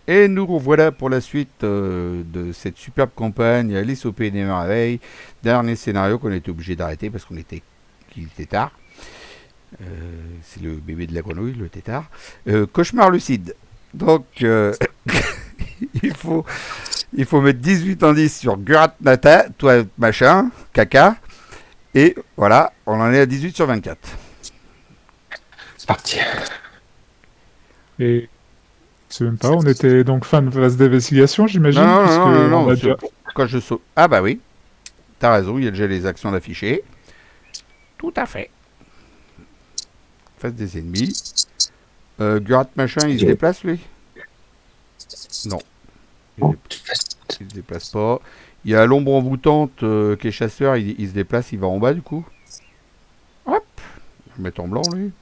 Et nous revoilà pour la suite de cette superbe campagne Alice au Pays des Merveilles. Dernier scénario qu'on était obligé d'arrêter parce qu'il était tard. C'est le bébé de la grenouille, le tétard. Cauchemar lucide. Donc, il, faut, il faut mettre 18 indices sur Gurat Nata, toi machin, caca. Et voilà, on en est à 18 sur 24. C'est parti. Et je sais même pas, on était donc fin de phase d'investigation, Non, j'imagine, non, non, puisque non, non, on non. a déjà... Quand je saute. Ah bah oui, t'as raison, il y a déjà les actions d'afficher. Tout à fait. Face des ennemis. Gurat machin, il se déplace lui? Non. Il, il se déplace pas. Il y a l'ombre envoûtante qui est chasseur, il se déplace, il va en bas du coup. Hop. Je vais mettre en blanc lui.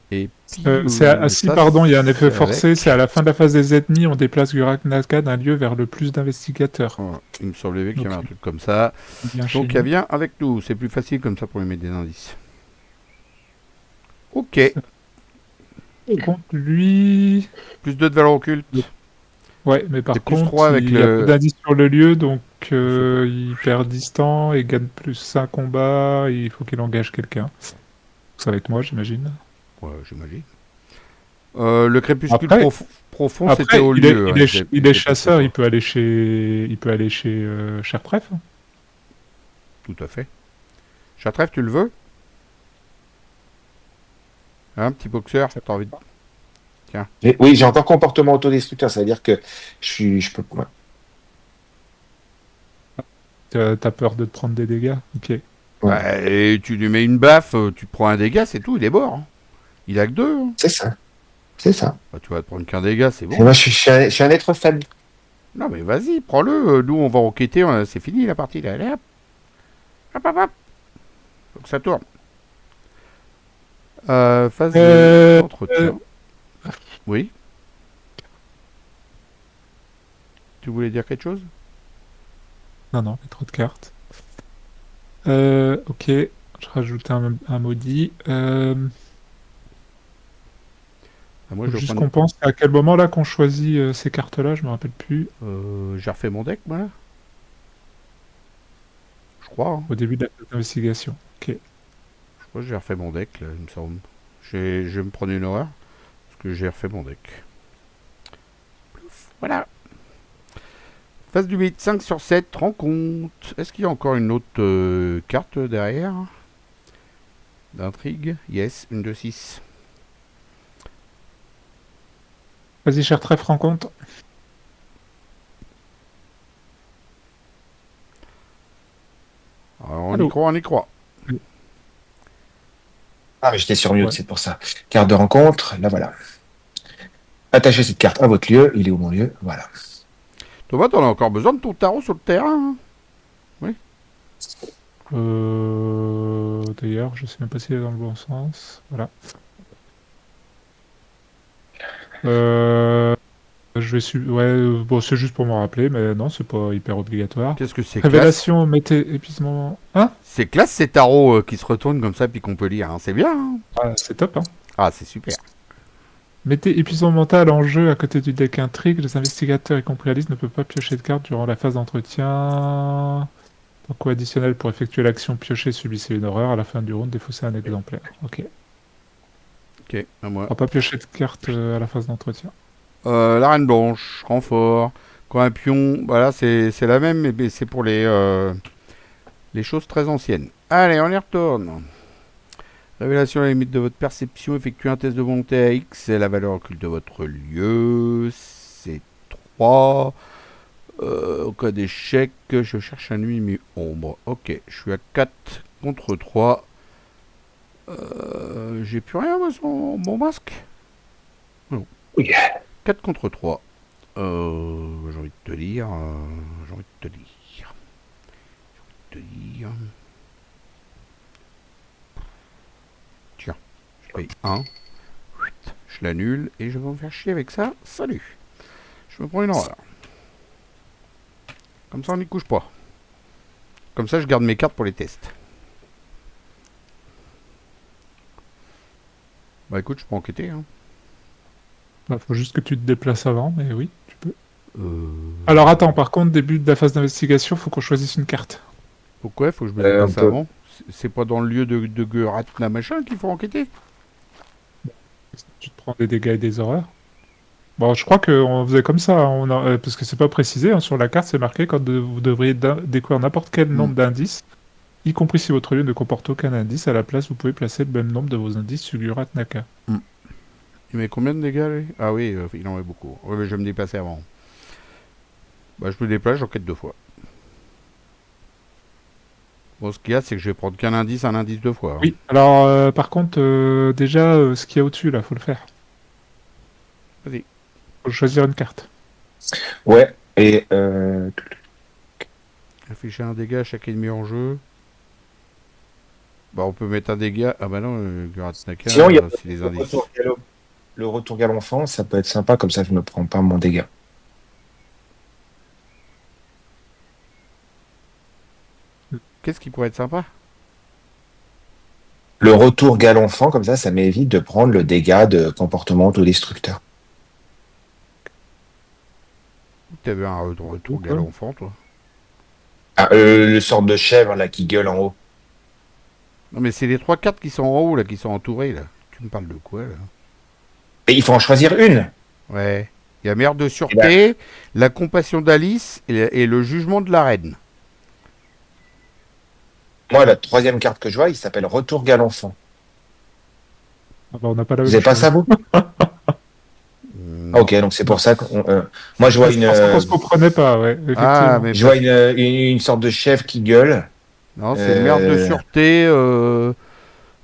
Et puis si, ça pardon, il y a un effet c'est forcé, c'est avec. à la fin de la phase des ennemis, on déplace Guraknaka d'un lieu vers le plus d'investigateurs. Voilà. Il me semblait qu'il y Donc, avait un truc comme ça. il vient chez Donc elle nous. vient avec nous. C'est plus facile comme ça pour lui mettre des indices. Ok. Par contre, lui... Plus 2 de valeur occulte. Ouais, mais Et par plus contre, 3 avec il y a pas le. d'indice sur le lieu, donc Je sais pas. il perd distant et gagne plus un combat, il faut qu'il engage quelqu'un. Ça va être moi, j'imagine. Ouais, j'imagine. Le crépuscule Après, profond, c'était après au il est, lieu. il Hein, est, ch- il se est déplaçait chasseur, pas. il peut aller chez Cher Pref. Tout à fait. Chatref, tu le veux? Hein, petit boxeur, t'as envie de. Tiens. Oui, j'ai encore comportement autodestructeur, ça veut dire que je peux. Ouais. T'as peur de te prendre des dégâts? Ok. Ouais. Bah, et tu lui mets une baffe, tu prends un dégât, c'est tout, il est mort. Hein. Il a que 2. Hein. C'est ça. C'est ça. Bah, tu vas te prendre qu'un dégât, c'est Et moi, bon. je suis un être faible. Non, mais vas-y, prends-le. Nous, on va enquêter. C'est fini la partie là. Allez, hop. Hop, hop, hop. Faut que ça tourne. Phase Euh, euh, d'entretien. Oui. Tu voulais dire quelque chose? non, non, mais trop de cartes. Ok, je rajoute un maudit. Ah, moi, Faut je juste prends. qu'on pense à quel moment là qu'on choisit ces cartes-là, je me rappelle plus. J'ai refait mon deck, voilà. Je crois. Hein. Au début de la phase d'investigation. Ok. Je crois que j'ai refait mon deck, là, il me semble. Je vais me prendre une horreur. Parce que j'ai refait mon deck. Voilà. Phase du 8, 5 sur 7, rencontre. Est-ce qu'il y a encore une autre carte derrière? D'intrigue? Yes, une de 6. Vas-y, cher trèfle, rencontre. Alors, on y Allô. croit, on y croit. Ah, mais j'étais sur mute, Ouais. c'est pour ça. Carte de rencontre, là voilà. Attachez cette carte à votre lieu. Il est où mon lieu? Voilà. Thomas, t'en as encore besoin de ton tarot sur le terrain? Hein. D'ailleurs, je sais même pas s'il est dans le bon sens. Voilà. Ouais, bon, c'est juste pour me rappeler, mais non, c'est pas hyper obligatoire. Qu'est-ce que c'est classe? Révélation, mettez épuisement. Hein? C'est classe ces tarots qui se retournent comme ça puis qu'on peut lire. Hein. C'est bien. Hein. Ah, c'est top, hein. Ah, c'est super. Mettez épuisement mental en jeu à côté du deck intrigue. Les investigateurs, y compris Alice, ne peuvent pas piocher de cartes durant la phase d'entretien. En coup additionnel pour effectuer l'action piocher, subissez une horreur. À la fin du round, défaussez un exemplaire. Ok. Ok, à moi. On va pas piocher de cartes à la phase d'entretien. La reine blanche, renfort. Quand un pion, voilà, c'est la même, mais c'est pour les choses très anciennes. Allez, on y retourne. Révélation à la limite de votre perception. Effectuez un test de volonté à X. C'est la valeur occulte de votre lieu. C'est 3. Au cas d'échec, je cherche un nuit mi-ombre. Ok, je suis à 4 contre 3. J'ai plus rien, moi, sur mon masque. Non. Oui. 4 contre 3. J'ai envie de te lire. J'ai envie de te lire. J'ai envie de te lire. Tiens, je paye 1. Je l'annule et je vais me faire chier avec ça. Salut. Je me prends une horreur. Comme ça, on n'y couche pas. Comme ça, je garde mes cartes pour les tests. Bah écoute, je peux enquêter. Hein. Bah, faut juste que tu te déplaces avant, mais oui, tu peux. Euh, Alors attends, par contre, début de la phase d'investigation, faut qu'on choisisse une carte. Pourquoi faut que je me On déplace peut. avant? C'est pas dans le lieu de Guratna machin qu'il faut enquêter? Tu te prends des dégâts et des horreurs. Bon, je crois qu'on faisait comme ça, hein, parce que c'est pas précisé, hein, sur la carte, c'est marqué quand vous devriez découvrir n'importe quel Hmm. nombre d'indices, y compris si votre lieu ne comporte aucun indice. À la place, vous pouvez placer le même nombre de vos indices sur Guratnaka. Il met combien de dégâts lui? Ah oui, il en met beaucoup. Ouais, mais je vais me déplacer avant. Bah, je me déplace, j'enquête 2 fois. Bon, ce qu'il y a, c'est que je vais prendre qu'un indice, un indice 2 fois, hein. Oui, alors par contre, déjà, ce qu'il y a au-dessus, là, faut le faire. Vas-y. Faut choisir une carte. Ouais. Et Afficher un dégât à chaque ennemi en jeu. Bah, on peut mettre un dégât. Ah bah non, Guratnaka, sinon, il y a c'est les le indices. le retour galopant, ça peut être sympa, comme ça je me prends pas mon dégât. Qu'est-ce qui pourrait être sympa? Le retour galopant, comme ça m'évite de prendre le dégât de comportement autodestructeur. T'avais un retour Quoi. galopant, toi. Ah, le sort de chèvre là qui gueule en haut. Non, mais c'est les 3 cartes qui sont en haut, là, qui sont entourées, là. Tu me parles de quoi, là? Et il faut en choisir une. Ouais. Il y a Mère de Eh ben, Sûreté, la compassion d'Alice et le jugement de la reine. moi, la troisième carte que je vois, il s'appelle Retour galopant. Ah bah, on n'a pas la Vous même avez pas ça, chose. vous? Ah, Non. ok, donc c'est Non. pour ça que moi je vois C'est pour ça qu'on se comprenait pas, ouais, Ah, effectivement. mais je vois parce... une sorte de chèvre qui gueule. Non, c'est Mère de Euh, Sûreté.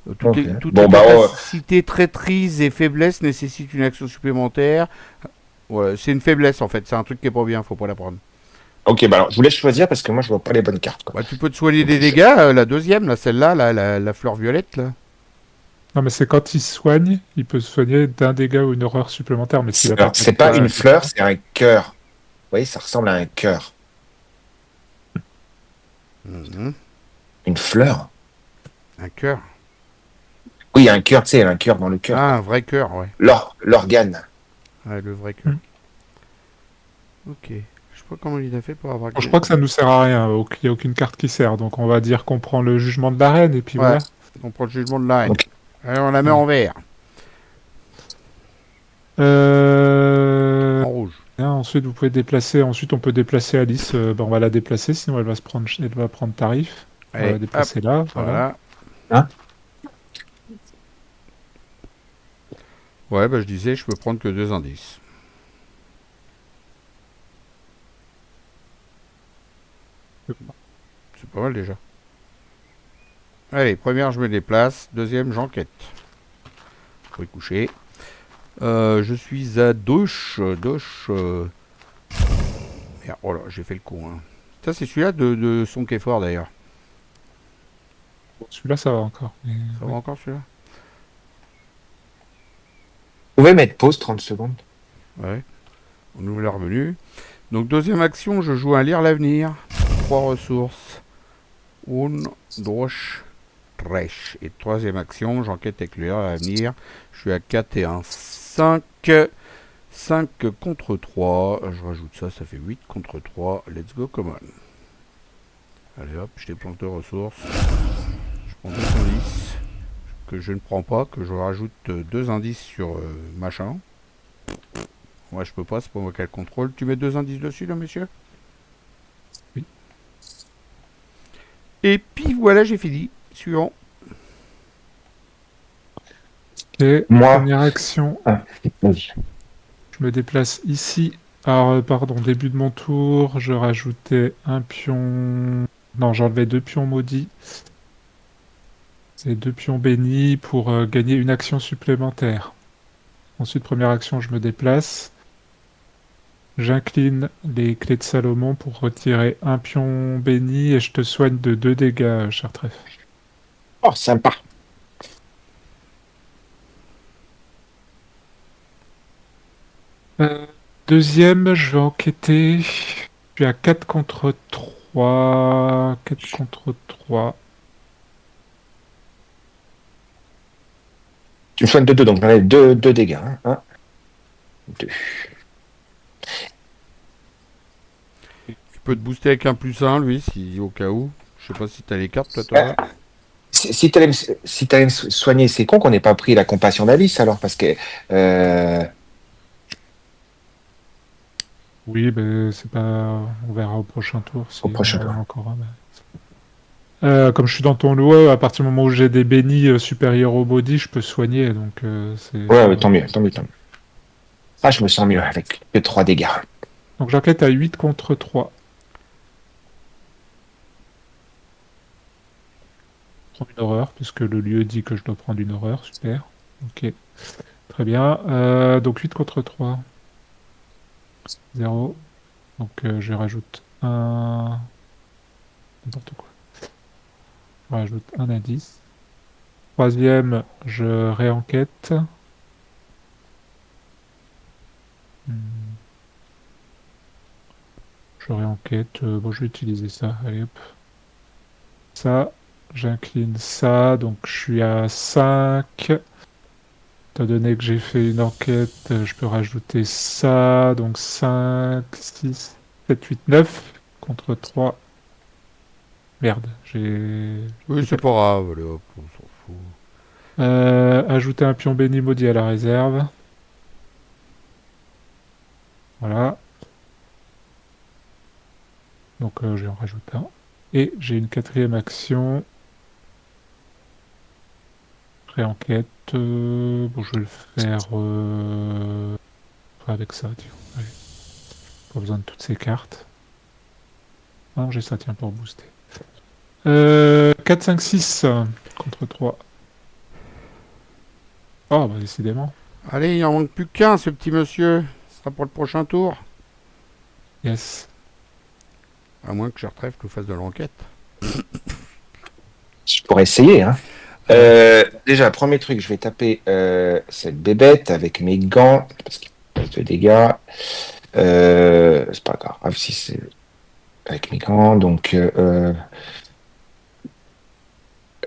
ok. Toutes les Bon bah capacités traîtrises et faiblesses nécessitent une action supplémentaire. Ouais, c'est une faiblesse, en fait. C'est un truc qui est pas bien, faut pas la prendre. ok, bah alors je vous laisse choisir parce que moi je vois pas les bonnes cartes, quoi. Bah, tu peux te soigner Donc, des dégâts, la deuxième, là, celle-là, la fleur violette, là. Non, mais c'est quand il soigne, il peut se soigner d'un dégât ou une horreur supplémentaire, mais s'il a pas Alors, de c'est pas dégâts, une fleur, effectivement. c'est un cœur. Vous voyez, ça ressemble à un cœur. Mhm. Une fleur? Un cœur. Oui, un cœur, tu sais, un cœur dans le cœur, Ah, quoi. un vrai cœur, ouais. L'organe. Ouais, le vrai cœur. Hmm. Ok. Je sais pas comment il a fait pour avoir... Bon, je crois que ça nous sert à rien, il n'y a aucune carte qui sert, donc on va dire qu'on prend le jugement de la reine, et puis Ouais, voilà. on prend le jugement de la reine. Ok. Allez, on la met Ouais. en vert. Euh... En rouge. Bien, ensuite, vous pouvez déplacer. Ensuite, on peut déplacer Alice. On va la déplacer, sinon elle va prendre tarif. On va Allez, la hop. déplacer là, voilà. Voilà. Hein? Ouais, bah je disais, je peux prendre que 2 indices. C'est pas mal déjà. Allez, première, je me déplace. Deuxième, j'enquête. Faut y coucher. Je suis à douche. Merde, oh là, j'ai fait le con. Hein. Ça, c'est celui-là de son qui est fort d'ailleurs. Bon, celui-là, ça va encore. Mais, Ça ouais. va encore celui-là? Vous pouvez mettre pause 30 secondes. Ouais. On ouvre leur menu. Donc, deuxième action, je joue un lire l'avenir. 3 ressources. Un, deux, trèche. Et troisième action, j'enquête avec le lire l'avenir. Je suis à 4 et 1. 5. 5 contre 3. Je rajoute ça, ça fait 8 contre 3. Let's go, common. Allez hop, je dépense 2 ressources. Je prends 2 indices que je ne prends pas, que je rajoute 2 indices sur machin. Moi je peux pas, c'est pas moi qui ai le contrôle. Tu mets 2 indices dessus là, monsieur? Oui. Et puis voilà, j'ai fini. Suivant. Ok, Moi. première action, Ah, vas-y. je me déplace ici. Alors, pardon, début de mon tour, je rajoutais un pion. Non, j'enlevais 2 pions maudits et 2 pions bénis pour gagner une action supplémentaire. Ensuite, première action, je me déplace. J'incline les clés de Salomon pour retirer un pion béni et je te soigne de 2 dégâts, cher trèfle. Oh, sympa. Deuxième, je vais enquêter. Je suis à 4 contre 3. 4 contre 3. Tu me soignes de 2, donc j'en ai 2 dégâts. Hein. 2. Tu peux te booster avec un +1, lui, si au cas où. Je sais pas si t'as les cartes, toi. Si tu allais me soigner, c'est con qu'on n'ait pas pris la compassion d'Alice alors, parce que Oui, ben c'est pas. On verra au prochain tour au si prochain on en tour. a encore un. Comme je suis dans ton lot, à partir du moment où j'ai des bénis supérieurs au body, je peux soigner, donc Ouais, ouais, tant mieux, tant mieux, tant mieux. Ah, je me sens mieux avec que 3 dégâts. Donc j'enquête à 8 contre 3. Prendre une horreur, puisque le lieu dit que je dois prendre une horreur, super. Ok, très bien. Donc 8 contre 3. 0. Donc je rajoute un. N'importe quoi. Je rajoute un indice. Troisième, je réenquête. Hmm, Je réenquête. Bon, je vais utiliser ça. Allez hop. Ça, j'incline ça. Donc je suis à 5. Étant donné que j'ai fait une enquête, je peux rajouter ça. Donc 5, 6, 7, 8, 9 contre 3. Merde, Oui, j'ai c'est pas. pas grave, allez hop, on s'en fout. Ajouter un pion béni maudit à la réserve. Voilà. Donc je vais en rajouter un. Et j'ai une quatrième action. Réenquête. Bon, je vais le faire enfin, avec ça, tiens. Allez. Pas besoin de toutes ces cartes. Non, j'ai ça, tiens, pour booster. 4, 5, 6 contre 3. Oh, bah décidément. Allez, il en manque plus qu'un, ce petit monsieur. Ce sera pour le prochain tour. Yes. À moins que Chertref nous fasse de l'enquête. Je pourrais essayer, hein. Déjà, premier truc, je vais taper cette bébête avec mes gants, parce qu'il fait de dégâts. C'est pas grave si c'est avec mes gants, donc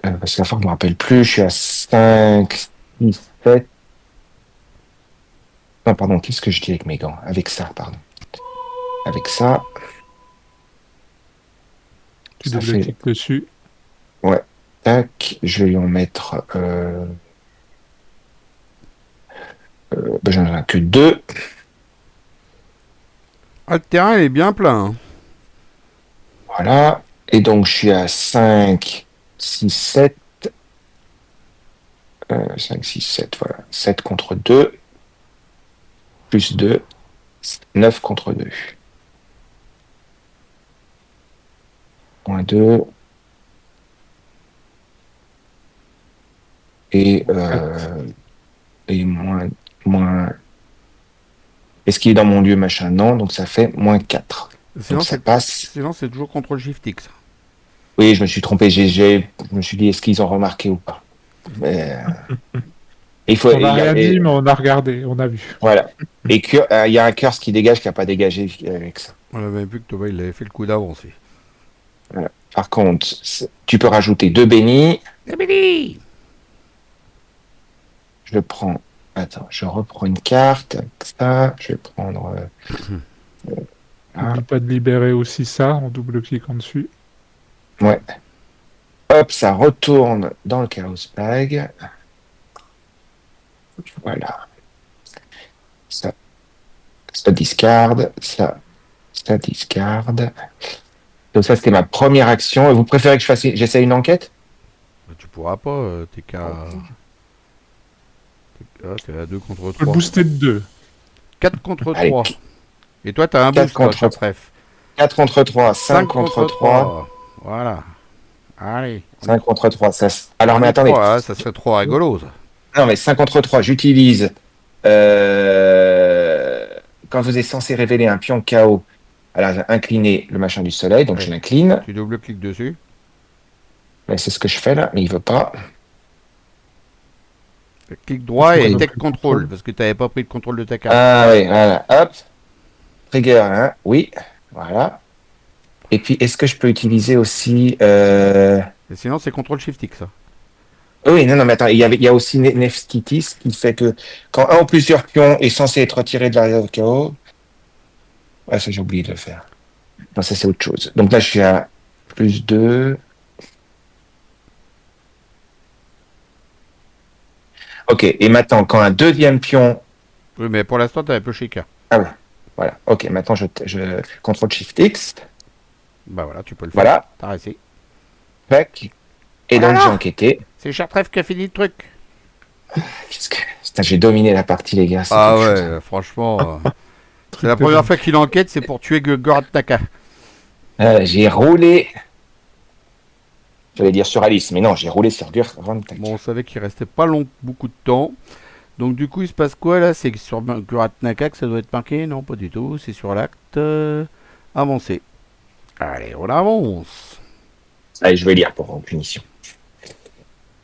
parce qu'à la fin, je me rappelle plus, je suis à 5, 6, 7. Non, pardon, qu'est-ce que je dis avec mes gants? Avec ça, pardon. Avec ça, Tu ça fait. double-cliques dessus. Ouais. Tac, je vais lui en mettre. Ben, j'en ai que 2. Ah, le terrain, il est bien plein. Voilà. Et donc, je suis à 5, 6, 7. 5, 6, 7, voilà. 7 contre 2. Plus 2. 9 contre 2. Moins 2. Et, 4. et moins. Est-ce qu'il est dans mon lieu, machin? Non, donc ça fait moins 4. Donc Sinon, ça c'est, passe. sinon, c'est toujours CTRL-SHIFT-X. Oui, je me suis trompé. Je me suis dit, est-ce qu'ils ont remarqué ou pas? Mais, il faut. On n'a rien dit, mais on a regardé, on a vu. Voilà. Et il y a un curse qui dégage qui n'a pas dégagé avec ça. On avait vu que Thomas, il avait fait le coup d'avancée. Voilà. Par contre, tu peux rajouter 2 bénis. Je prends. Attends, je reprends une carte. Avec ça, je vais prendre. N'oublie pas de libérer aussi ça en double-cliquant dessus. Ouais. Hop, ça retourne dans le Chaos Bag. Voilà. Ça discarde. Ça discarde. Donc ça, c'était ma première action. Et vous préférez que j'essaie une enquête? Bah, tu pourras pas, t'es qu'à. T'es à 2 contre On peut le 3. booster de 2. 4 contre Allez, 3. Et toi, t'as un 4 boost, toi, contre Chertref. 4 contre 3, 5 5 contre contre 3. 3. Voilà. Allez. 5 contre 3. Alors, On mais est attendez. 3, hein, ça serait trop rigolo, ça. Non, mais 5 contre 3, j'utilise. Quand vous êtes censé révéler un pion KO, alors j'ai incliné le machin du soleil, donc Ouais. je l'incline. Tu double-cliques dessus. Mais c'est ce que je fais là, mais il veut pas. Clic droit et Oui. tech control, parce que t'avais pas pris le contrôle de ta carte. Ah oui, voilà. Hop. Trigger, hein. Oui. Voilà. Et puis, est-ce que je peux utiliser aussi. Et sinon, c'est CTRL-SHIFT-X. Ça. Oui, non, mais attends, il y a aussi Nefstitis qui fait que quand un ou plusieurs pions est censé être retiré de l'arrière au chaos. Ouais, ça, j'ai oublié de le faire. Non, ça, c'est autre chose. Donc là, je suis à +2. Ok, et maintenant, quand un deuxième pion. Oui, mais pour l'instant, t'as un peu shaker. Ah ouais, voilà. Ok, maintenant, je contrôle Shift X. Bah voilà, tu peux le faire. Voilà. T'as réussi. Tac. Et Oh là donc, j'ai là, enquêté. c'est Chartref qui a fini le truc. Putain, j'ai dominé la partie, les gars. C'est Ah quelque chose. ouais, franchement, c'est Truc la de première dingue. fois qu'il enquête, c'est pour tuer Gorat Naka. J'ai roulé. J'allais dire sur Alice, mais non, j'ai roulé sur Gurrantak. Bon, on savait qu'il restait pas beaucoup de temps. Donc du coup, il se passe quoi là? C'est sur Gorat Naka que ça doit être marqué? Non, pas du tout. C'est sur l'acte avancé. Allez, on avance. Allez, je vais lire pour en punition.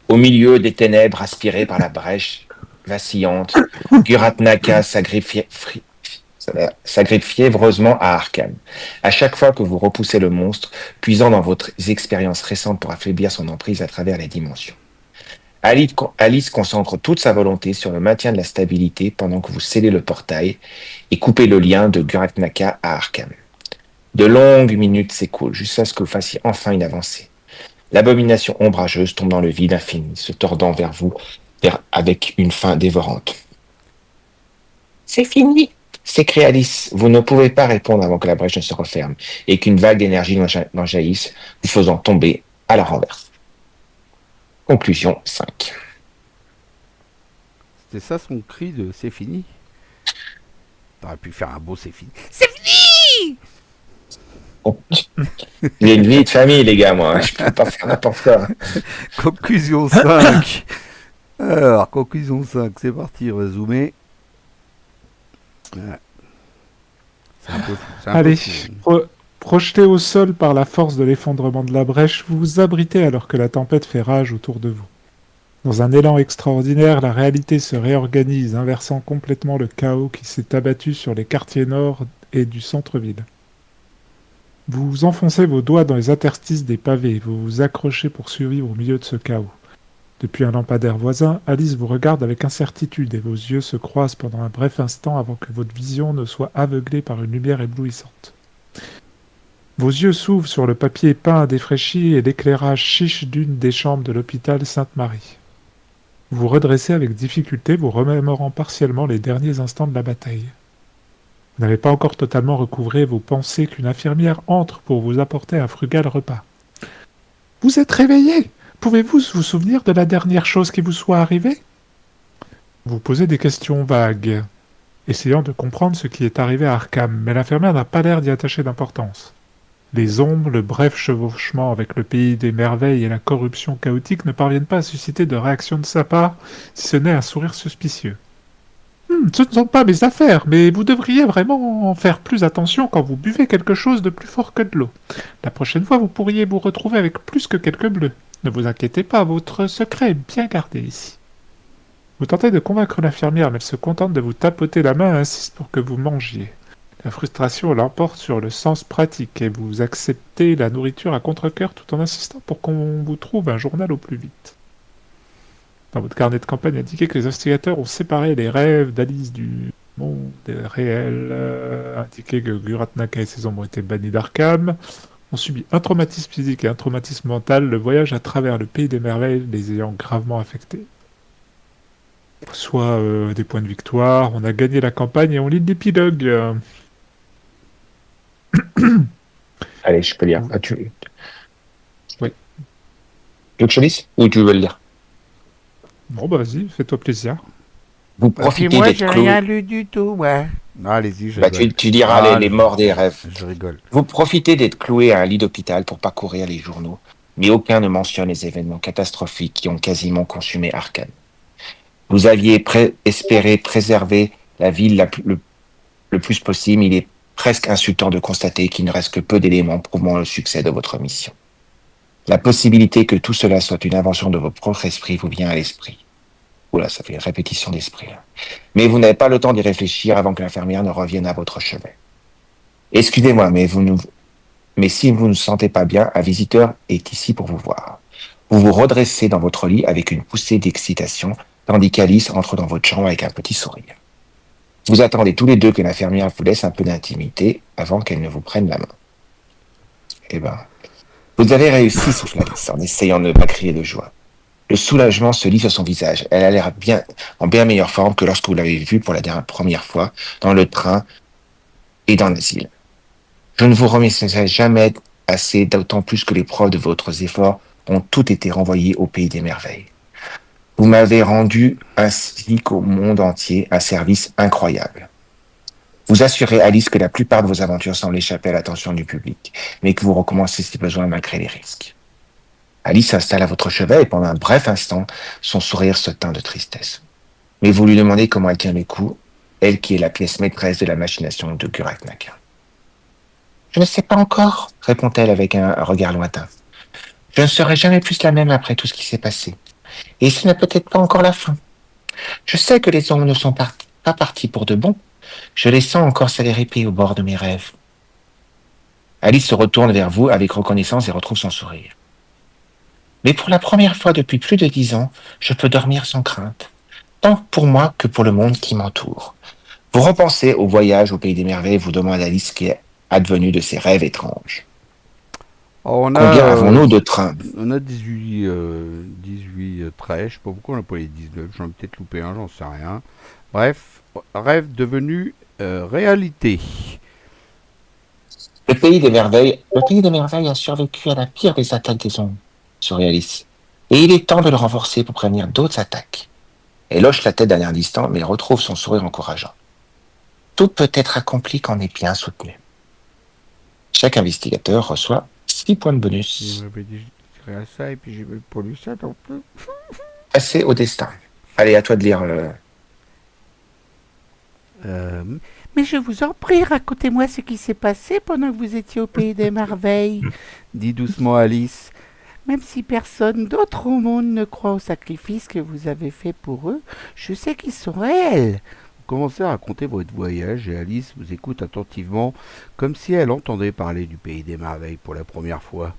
Au milieu des ténèbres aspirées par la brèche vacillante, Guratnaka s'agrippe fiévreusement à Arkham. À chaque fois que vous repoussez le monstre, puisant dans votre expérience récente pour affaiblir son emprise à travers les dimensions. Alice concentre toute sa volonté sur le maintien de la stabilité pendant que vous scellez le portail et coupez le lien de Guratnaka à Arkham. De longues minutes s'écoulent jusqu'à ce que vous fassiez enfin une avancée. L'abomination ombrageuse tombe dans le vide infini, se tordant vers vous avec une faim dévorante. C'est fini, s'écrie Alice. Vous ne pouvez pas répondre avant que la brèche ne se referme et qu'une vague d'énergie n'en jaillisse, vous faisant tomber à la renverse. Conclusion 5. C'était ça son cri de c'est fini. T'aurais pu faire un beau c'est fini. J'ai une vie de famille, les gars, moi. Je peux pas faire n'importe quoi. Conclusion 5. Alors, conclusion 5, c'est parti, on va zoomer. Ouais. C'est un peu fou. Allez, projeté au sol par la force de l'effondrement de la brèche, vous vous abritez alors que la tempête fait rage autour de vous. Dans un élan extraordinaire, la réalité se réorganise, inversant complètement le chaos qui s'est abattu sur les quartiers nord et du centre-ville. Vous enfoncez vos doigts dans les interstices des pavés, vous vous accrochez pour survivre au milieu de ce chaos. Depuis un lampadaire voisin, Alice vous regarde avec incertitude et vos yeux se croisent pendant un bref instant avant que votre vision ne soit aveuglée par une lumière éblouissante. Vos yeux s'ouvrent sur le papier peint défraîchi et l'éclairage chiche d'une des chambres de l'hôpital Sainte-Marie. Vous vous redressez avec difficulté, vous remémorant partiellement les derniers instants de la bataille. Vous n'avez pas encore totalement recouvré vos pensées qu'une infirmière entre pour vous apporter un frugal repas. « Vous êtes réveillé! Pouvez-vous vous souvenir de la dernière chose qui vous soit arrivée ?» Vous posez des questions vagues, essayant de comprendre ce qui est arrivé à Arkham, mais l'infirmière n'a pas l'air d'y attacher d'importance. Les ombres, le bref chevauchement avec le pays des merveilles et la corruption chaotique ne parviennent pas à susciter de réaction de sa part, si ce n'est un sourire suspicieux. Ce ne sont pas mes affaires, mais vous devriez vraiment faire plus attention quand vous buvez quelque chose de plus fort que de l'eau. La prochaine fois, vous pourriez vous retrouver avec plus que quelques bleus. Ne vous inquiétez pas, votre secret est bien gardé ici. Vous tentez de convaincre l'infirmière, mais elle se contente de vous tapoter la main et insiste pour que vous mangiez. La frustration l'emporte sur le sens pratique et vous acceptez la nourriture à contre-cœur tout en insistant pour qu'on vous trouve un journal au plus vite. Dans votre carnet de campagne, indiqué que les instigateurs ont séparé les rêves d'Alice du monde réel, indiqué que Guratnaka et ses ombres ont été bannis d'Arkham, ont subi un traumatisme physique et un traumatisme mental, le voyage à travers le pays des merveilles les ayant gravement affectés. Soit des points de victoire, on a gagné la campagne et on lit l'épilogue. Allez, je peux lire. Ah, tu Oui. veux que je lise ou tu veux le lire? Bon, bah vas-y, fais-toi plaisir. Vous Puis profitez moi, d'être j'ai cloué. rien lu du tout, ouais. Non, allez-y, je Bah, rigole. tu diras Ah, les morts des rêves. Je rigole. Vous profitez d'être cloué à un lit d'hôpital pour parcourir les journaux, mais aucun ne mentionne les événements catastrophiques qui ont quasiment consumé Arkham. Vous aviez espéré préserver la ville le plus possible. Il est presque insultant de constater qu'il ne reste que peu d'éléments prouvant le succès de votre mission. La possibilité que tout cela soit une invention de votre propre esprit vous vient à l'esprit. Oula, ça fait une répétition d'esprit, là. Mais vous n'avez pas le temps d'y réfléchir avant que l'infirmière ne revienne à votre chevet. Excusez-moi, mais si vous ne vous sentez pas bien, un visiteur est ici pour vous voir. Vous vous redressez dans votre lit avec une poussée d'excitation, tandis qu'Alice entre dans votre chambre avec un petit sourire. Vous attendez tous les deux que l'infirmière vous laisse un peu d'intimité avant qu'elle ne vous prenne la main. Eh ben, vous avez réussi, souffle Alice, en essayant de ne pas crier de joie. Le soulagement se lit sur son visage. Elle a l'air en bien meilleure forme que lorsque vous l'avez vue pour la première fois dans le train et dans l'asile. Je ne vous remercierai jamais assez, d'autant plus que les preuves de votre efforts ont toutes été renvoyées au pays des merveilles. Vous m'avez rendu, ainsi qu'au monde entier, un service incroyable. Vous assurez Alice que la plupart de vos aventures semblent échapper à l'attention du public, mais que vous recommencez si besoin malgré les risques. Alice s'installe à votre chevet et pendant un bref instant, son sourire se teint de tristesse. Mais vous lui demandez comment elle tient les coups, elle qui est la pièce maîtresse de la machination de Gurak-Naka. « Je ne sais pas encore, répond-elle avec un regard lointain. Je ne serai jamais plus la même après tout ce qui s'est passé. Et ce n'est peut-être pas encore la fin. Je sais que les ombres ne sont pas partis pour de bon. Je les sens encore s'agripper au bord de mes rêves. » Alice se retourne vers vous avec reconnaissance et retrouve son sourire. « Mais pour la première fois depuis plus de 10 ans, je peux dormir sans crainte, tant pour moi que pour le monde qui m'entoure. » Vous repensez au voyage au pays des merveilles et vous demandez à Alice ce qui est advenu de ses rêves étranges. Combien avons-nous de trains? On a 18 traits, je sais pas pourquoi on n'a pas les 19, j'en ai peut-être loupé un, j'en sais rien. Bref, rêve devenu réalité. Le pays des merveilles a survécu à la pire des attaques des ombres, sourit Alice. Et il est temps de le renforcer pour prévenir d'autres attaques. Elle hoche la tête d'un air distant, mais retrouve son sourire encourageant. Tout peut être accompli quand on est bien soutenu. Chaque investigateur reçoit 6 points de bonus. Il m'avait dit je dirais ça et puis j'ai pas lu ça non plus. Passez au destin. Allez, à toi de lire le... Mais je vous en prie, racontez-moi ce qui s'est passé pendant que vous étiez au pays des merveilles, dit doucement Alice. Même si personne d'autre au monde ne croit au sacrifice que vous avez fait pour eux, je sais qu'ils sont réels. Vous commencez à raconter votre voyage et Alice vous écoute attentivement, comme si elle entendait parler du pays des merveilles pour la première fois.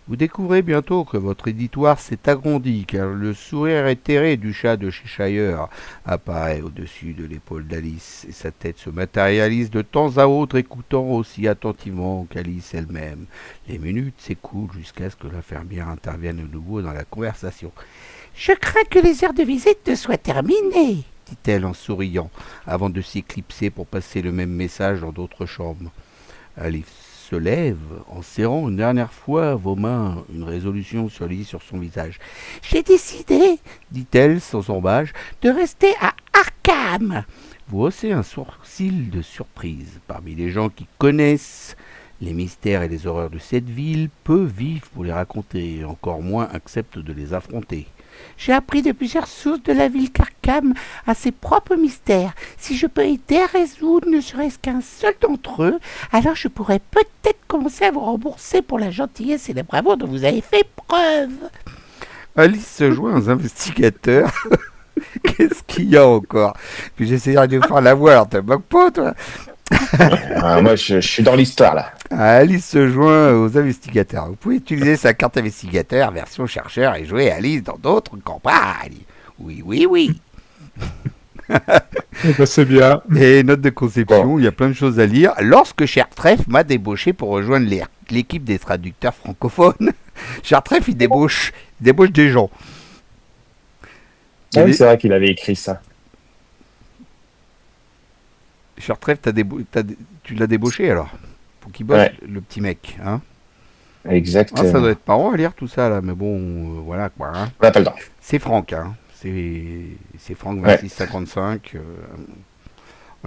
Vous découvrez bientôt que votre éditoire s'est agrandi, car le sourire éthéré du chat de Cheshire apparaît au-dessus de l'épaule d'Alice, et sa tête se matérialise de temps à autre, écoutant aussi attentivement qu'Alice elle-même. Les minutes s'écoulent jusqu'à ce que l'infirmière intervienne de nouveau dans la conversation. « Je crains que les heures de visite ne soient terminées, » dit-elle en souriant, avant de s'éclipser pour passer le même message dans d'autres chambres. Alice se lève en serrant une dernière fois vos mains, une résolution se lit sur son visage. « J'ai décidé, dit-elle sans embâche, de rester à Arkham. » Vous haussez un sourcil de surprise. Parmi les gens qui connaissent les mystères et les horreurs de cette ville, peu vivent pour les raconter, et encore moins acceptent de les affronter. J'ai appris de plusieurs sources de la ville qu'Arkham a ses propres mystères. Si je peux aider à résoudre ne serait-ce qu'un seul d'entre eux, alors je pourrais peut-être commencer à vous rembourser pour la gentillesse et la bravoure dont vous avez fait preuve. Alice se joint aux investigateurs. Qu'est-ce qu'il y a encore? Puis j'essaierai de faire la voix, alors te moques pas, toi. Moi, je suis dans l'histoire, là. Alice se joint aux investigateurs. Vous pouvez utiliser sa carte investigateur version chercheur et jouer Alice dans d'autres campagnes. Oui, oui, oui. C'est bien. Et note de conception, il y a plein de choses à lire. Lorsque Chertref m'a débauché pour rejoindre l'équipe des traducteurs francophones, Chertref, il débauche des gens. Oui, c'est vrai qu'il avait écrit ça. Chertref, tu l'as débauché alors? Pour qu'il bosse, le petit mec, hein? Exactement. Ah, ça doit être marrant à lire tout ça là, mais bon, voilà quoi. Hein. On n'a pas le temps. C'est Franck, hein. C'est Franck 2655.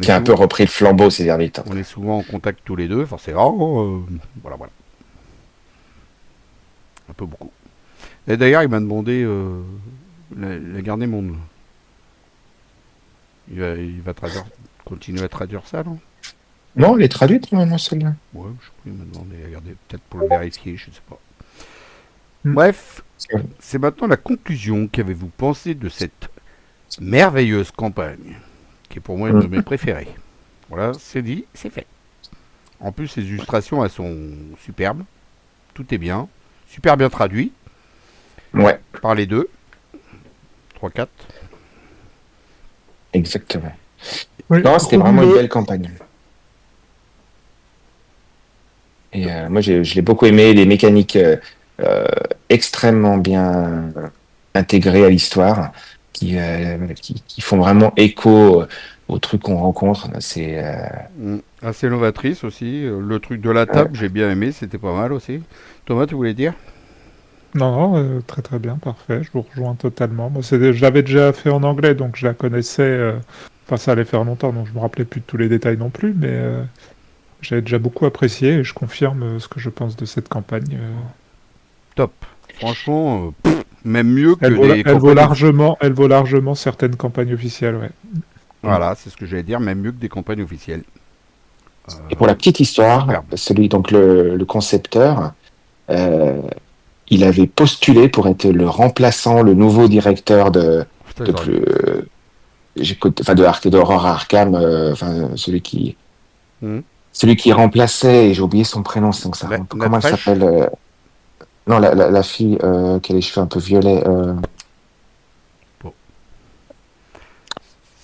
Qui a un peu repris le flambeau ces derniers temps. On est souvent en contact tous les deux, forcément. Voilà. Un peu beaucoup. Et d'ailleurs, il m'a demandé la garde des mondes. Il va continuer à traduire ça, non? Non, elle est traduite normalement celle-là. Ouais, je sais pas, il m'a demandé à regarder, peut-être pour le vérifier, je sais pas. Bref, c'est maintenant la conclusion. Qu'avez-vous pensé de cette merveilleuse campagne, qui est pour moi une de mes préférées? Voilà, c'est dit, c'est fait. En plus, les illustrations, elles sont superbes. Tout est bien, super bien traduit. Ouais, par les deux. 3-4. exactement. Oui, Non, c'était gros vraiment une boulot. belle campagne. Et moi, je l'ai beaucoup aimé, les mécaniques euh, extrêmement bien intégrées à l'histoire, qui font vraiment écho aux trucs qu'on rencontre. Assez novatrice aussi. Le truc de la Ouais. table, j'ai bien aimé, c'était pas mal aussi. Thomas, tu voulais dire? Non, non, très très bien, parfait. Je vous rejoins totalement. Moi, je l'avais déjà fait en anglais, donc je la connaissais. Enfin, ça allait faire longtemps, donc je me rappelais plus de tous les détails non plus, mais j'avais déjà beaucoup apprécié et je confirme ce que je pense de cette campagne. Top. Franchement, même mieux que Elle vaut, des campagnes officielles. elle vaut largement certaines campagnes officielles, ouais. Voilà, c'est ce que j'allais dire, même mieux que des campagnes officielles. Et pour la petite histoire, Superbe. donc le concepteur, euh, il avait postulé pour être le remplaçant, le nouveau directeur Putain, de ils auraient- plus, enfin d'Aurora Arkham, enfin Hmm. celui qui remplaçait, et j'ai oublié son prénom, donc Nat comment elle Fresh. s'appelle non, la fille qui a les cheveux un peu violets. Bon.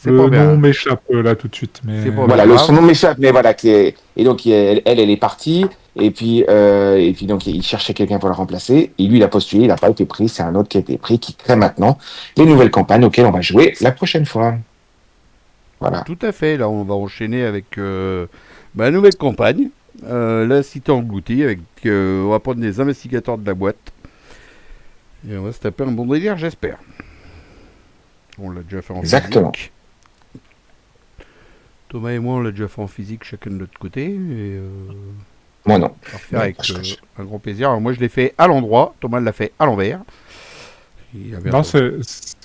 C'est pas Le nom bien. m'échappe là tout de suite, C'est mais pas bien Voilà, son grave. nom m'échappe, mais voilà, et donc elle est partie, et puis donc il cherchait quelqu'un pour la remplacer, et lui il a postulé, il n'a pas été pris, c'est un autre qui a été pris, qui crée maintenant les nouvelles campagnes auxquelles on va jouer la prochaine fois. Voilà, Tout à fait. Là, on va enchaîner avec la nouvelle campagne. La cité engloutie. On va prendre les investigateurs de la boîte. Et on va se taper un bon délire, j'espère. On l'a déjà fait en exactement. physique. Thomas et moi, on l'a déjà fait en physique, chacun de notre côté. Et Moi non. on va refaire Non, avec parce que un grand plaisir. Alors, moi, je l'ai fait à l'endroit. Thomas l'a fait à l'envers. Il avait non, un- je Si.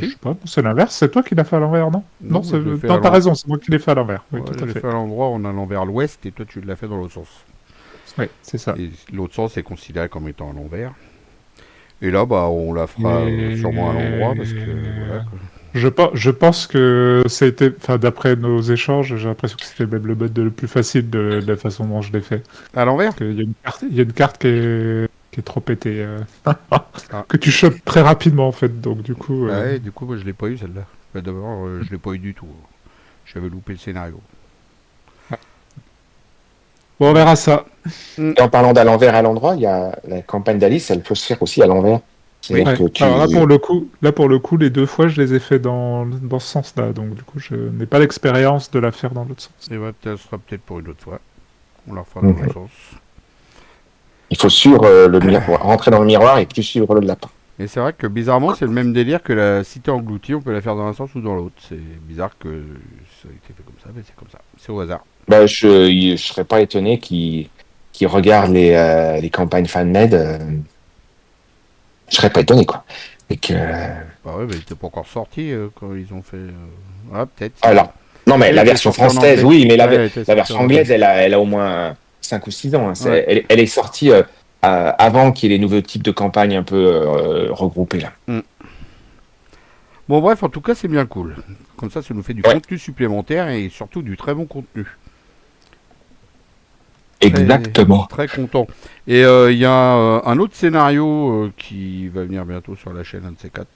sais pas, c'est l'inverse. C'est toi qui l'as fait à l'envers, non? Non, Non, moi, je l'ai fait à non, t'as l'endroit. raison, c'est moi qui l'ai fait à l'envers. Oui, Ouais, tout je à l'ai fait. fait à l'endroit, on allant vers l'ouest, et toi, tu l'as fait dans l'autre sens. Oui, c'est ça. Et l'autre sens est considéré comme étant à l'envers. Et là, on la fera Et... sûrement à l'endroit parce que voilà. Quoi. Je pense que c'était, enfin, d'après nos échanges, j'ai l'impression que c'était même le mode le plus facile de la façon dont je l'ai fait. À l'envers. Parce qu'il y a il y a une carte qui est trop pétée, que tu chopes très rapidement en fait. Donc du coup, Ah ouais, du coup, moi, je l'ai pas eu celle-là. D'abord, je l'ai pas eu du tout. J'avais loupé le scénario. bon, on verra ça. Et en parlant d'à l'envers à l'endroit, il y a la campagne d'Alice, elle peut se faire aussi à l'envers. C'est-à-dire Ouais. que Alors là pour le coup, les deux fois, je les ai fait dans ce sens-là. Donc du coup, je n'ai pas l'expérience de la faire dans l'autre sens. Et ouais, ce sera peut-être pour une autre fois. On la fera dans Mhm. l'autre sens. Il faut suivre le miroir, rentrer dans le miroir et plus suivre le lapin. Et c'est vrai que bizarrement, c'est le même délire que la cité engloutie. On peut la faire dans un sens ou dans l'autre. C'est bizarre que ça ait été fait comme ça, mais c'est comme ça. C'est au hasard. Bah, je serais pas étonné qu'ils regardent les campagnes fan-made. Je serais pas étonné, quoi. Et que, Bah ouais, mais il était pas encore sorti quand ils ont fait. Ah, peut-être. alors, non, mais Elle la était version sortie en française, anglais. oui, mais Ouais, elle était la sortie version en anglais. anglaise, elle a au moins 5 ou 6 ans. Hein. Ouais. Elle est sortie avant qu'il y ait les nouveaux types de campagnes un peu regroupés, là. Bon, bref, en tout cas, c'est bien cool. Comme ça nous fait du Ouais. contenu supplémentaire et surtout du très bon contenu. Exactement. Très content. Et il y a un autre scénario qui va venir bientôt sur la chaîne, un de ces quatre,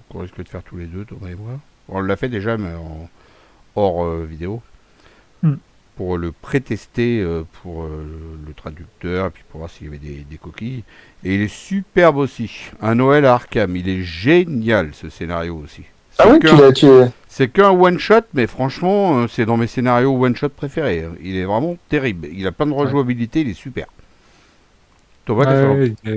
qu'on risque de faire tous les deux, Thomas et moi. On l'a fait déjà, mais hors vidéo. Hmm. Pour le pré-tester pour le traducteur, et puis pour voir s'il y avait des coquilles. Et il est superbe aussi. Un Noël à Arkham. Il est génial, ce scénario aussi. Ah oui, C'est qu'un one-shot, mais franchement, c'est dans mes scénarios one-shot préférés. Il est vraiment terrible. Il a plein de rejouabilité, il est super. Thomas, qu'est-ce que t'en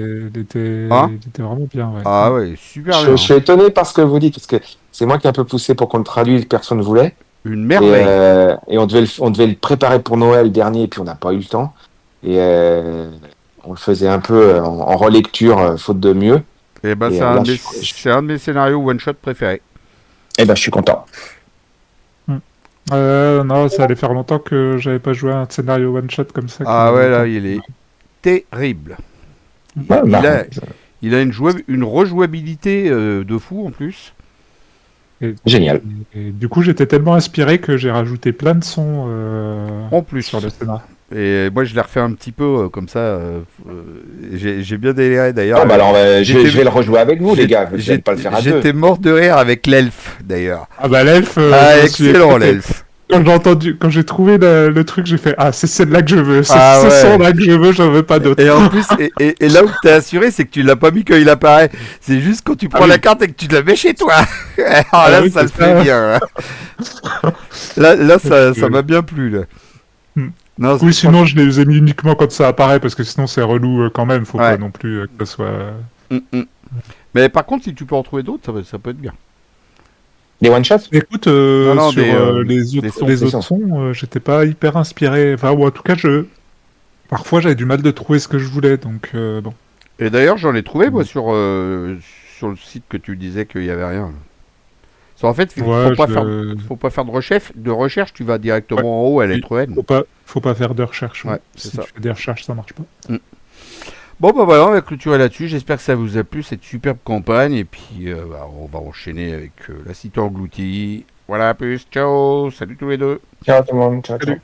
Ouais, Hein il était vraiment bien. Ouais. Ah ouais, super je bien. suis étonné par ce que vous dites, parce que c'est moi qui ai un peu poussé pour qu'on le traduise, personne ne voulait. Une merveille. Et on devait le préparer pour Noël dernier, puis on n'a pas eu le temps. Et on le faisait un peu en relecture, faute de mieux. Et ben, et c'est là, un de mes scénarios one-shot préférés. Eh ben, je suis content. Non, ça allait faire longtemps que j'avais pas joué à un scénario one shot comme ça. Ah qui ouais, m'avait là, tant- il est terrible. Ouais, Il a une rejouabilité de fou en plus. génial. Et du coup, j'étais tellement inspiré que j'ai rajouté plein de sons En plus. sur le scénario. Et moi, je l'ai refait un petit peu comme ça. J'ai bien déliré d'ailleurs. Ah, bah alors, je j'étais- vais le rejouer avec vous, les gars. Je vais pas le faire à deux. J'étais mort de rire avec l'elfe d'ailleurs. Ah bah l'elfe, Ah, je me suis excellent éclaté. l'elfe. Quand j'ai trouvé le truc, j'ai fait c'est celle-là que je veux, c'est Ah ce ouais. son-là que je veux, j'en veux pas d'autre. Et en plus, et là où t'es assuré, c'est que tu l'as pas mis quand il apparaît. C'est juste quand tu prends oui. la carte et que tu la mets chez toi. Alors là, oui, ça le c'est fait ça. bien. Là, ça m'a bien plu. Là. Hmm. Non, Oui, sinon je les ai mis uniquement quand ça apparaît, parce que sinon c'est relou quand même, faut Ouais. pas non plus que ça soit... Mais par contre, si tu peux en trouver d'autres, ça peut être bien. Les one-shots? Écoute, non, sur des les sons, les des autres sons. sons, j'étais pas hyper inspiré, enfin, ou en tout cas, parfois j'avais du mal de trouver ce que je voulais, donc bon. Et d'ailleurs, j'en ai trouvé moi sur le site que tu disais qu'il y avait rien. En fait, Ouais, faut pas faire de recherche, tu vas directement en haut à la lettre N. Faut pas faire de recherche. Ouais, c'est si ça. tu fais des recherches, ça marche pas. Bon bah voilà, on va clôturer là-dessus. J'espère que ça vous a plu cette superbe campagne et puis on va enchaîner avec la cité engloutie. Voilà, à plus, ciao, salut tous les deux. Ciao tout le monde. Ciao, ciao. Salut.